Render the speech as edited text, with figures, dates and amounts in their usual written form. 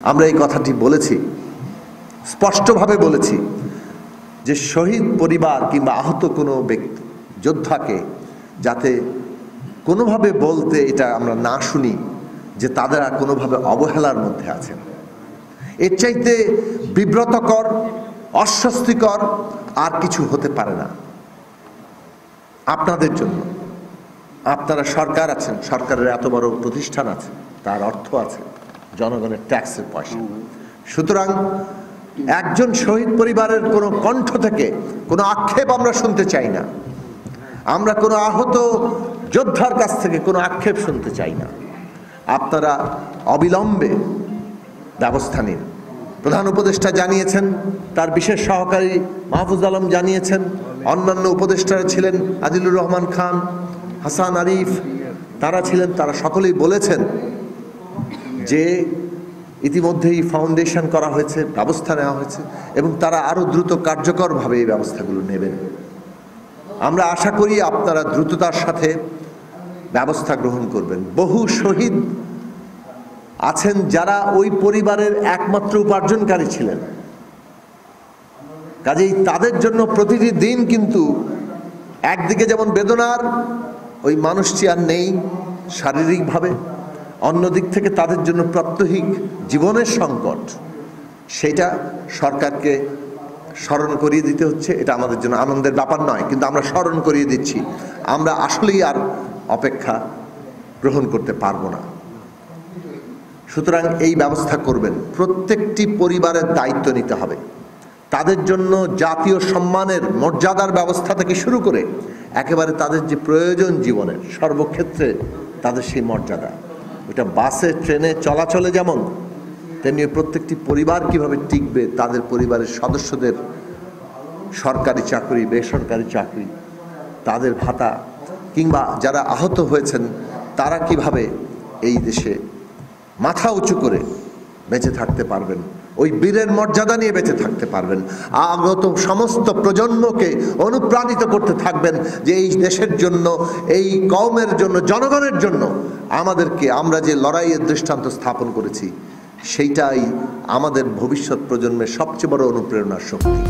আমরা এই কথাটি বলেছি, স্পষ্টভাবে বলেছি যে শহীদ পরিবার কিংবা আহত কোনো ব্যক্তি যোদ্ধাকে যাতে কোনোভাবে বলতে এটা আমরা না শুনি যে তারা কোনোভাবে অবহেলার মধ্যে আছেন। এর চাইতে বিব্রতকর, অস্বস্তিকর আর কিছু হতে পারে না আপনাদের জন্য। আপনারা সরকার আছেন, সরকারের এত বড় প্রতিষ্ঠান আছে, তার অর্থ আছে, জনগণের ট্যাক্সের পয়সা। সুতরাং একজন শহীদ পরিবারের কোনো কণ্ঠ থেকে কোনো আক্ষেপ আমরা শুনতে চাই না। আমরা কোনো আহত যোদ্ধার কাছ থেকে কোনো আক্ষেপ শুনতে চাই না। আপনারা অবিলম্বে ব্যবস্থা নিন। প্রধান উপদেষ্টা জানিয়েছেন, তার বিশেষ সহকারী মাহফুজ আলম জানিয়েছেন, অন্যান্য উপদেষ্টারা ছিলেন, আদিলুর রহমান খান, হাসান আরিফ, তারা ছিলেন, তারা সকলেই বলেছেন যে ইতিমধ্যেই ফাউন্ডেশন করা হয়েছে, ব্যবস্থা নেওয়া হয়েছে এবং তারা আরও দ্রুত কার্যকরভাবে এই ব্যবস্থাগুলো নেবেন। আমরা আশা করি আপনারা দ্রুততার সাথে ব্যবস্থা গ্রহণ করবেন। বহু শহীদ আছেন যারা ওই পরিবারের একমাত্র উপার্জনকারী ছিলেন, কাজেই তাদের জন্য প্রতিটি দিন কিন্তু একদিকে যেমন বেদনার, ওই মানুষটি আর নেই শারীরিকভাবে, অন্যদিক থেকে তাদের জন্য প্রাত্যহিক জীবনের সংকট, সেটা সরকারকে স্মরণ করিয়ে দিতে হচ্ছে। এটা আমাদের জন্য আনন্দের ব্যাপার নয়, কিন্তু আমরা স্মরণ করিয়ে দিচ্ছি আমরা আসলেই আর অপেক্ষা গ্রহণ করতে পারবো না। সুতরাং এই ব্যবস্থা করবেন। প্রত্যেকটি পরিবারের দায়িত্ব নিতে হবে। তাদের জন্য জাতীয় সম্মানের মর্যাদার ব্যবস্থা থেকে শুরু করে একেবারে তাদের যে প্রয়োজন জীবনের সর্বক্ষেত্রে তাদের সেই মর্যাদা, ওটা বাসে ট্রেনে চলাচলে যেমন, তেমনি প্রত্যেকটি পরিবার কিভাবে টিকবে, তাদের পরিবারের সদস্যদের সরকারি চাকরি, বেসরকারি চাকরি, তাদের ভাতা, কিংবা যারা আহত হয়েছেন তারা কিভাবে এই দেশে মাথা উঁচু করে বেঁচে থাকতে পারবেন, ওই বীরের মর্যাদা নিয়ে বেঁচে থাকতে পারবেন। আগত সমস্ত প্রজন্মকে অনুপ্রাণিত করতে থাকবেন যে এই দেশের জন্য, এই কওমের জন্য, জনগণের জন্য আমরা যে লড়াইয়ের দৃষ্টান্ত স্থাপন করেছি, সেইটাই আমাদের ভবিষ্যৎ প্রজন্মের সবচেয়ে বড় অনুপ্রেরণার শক্তি।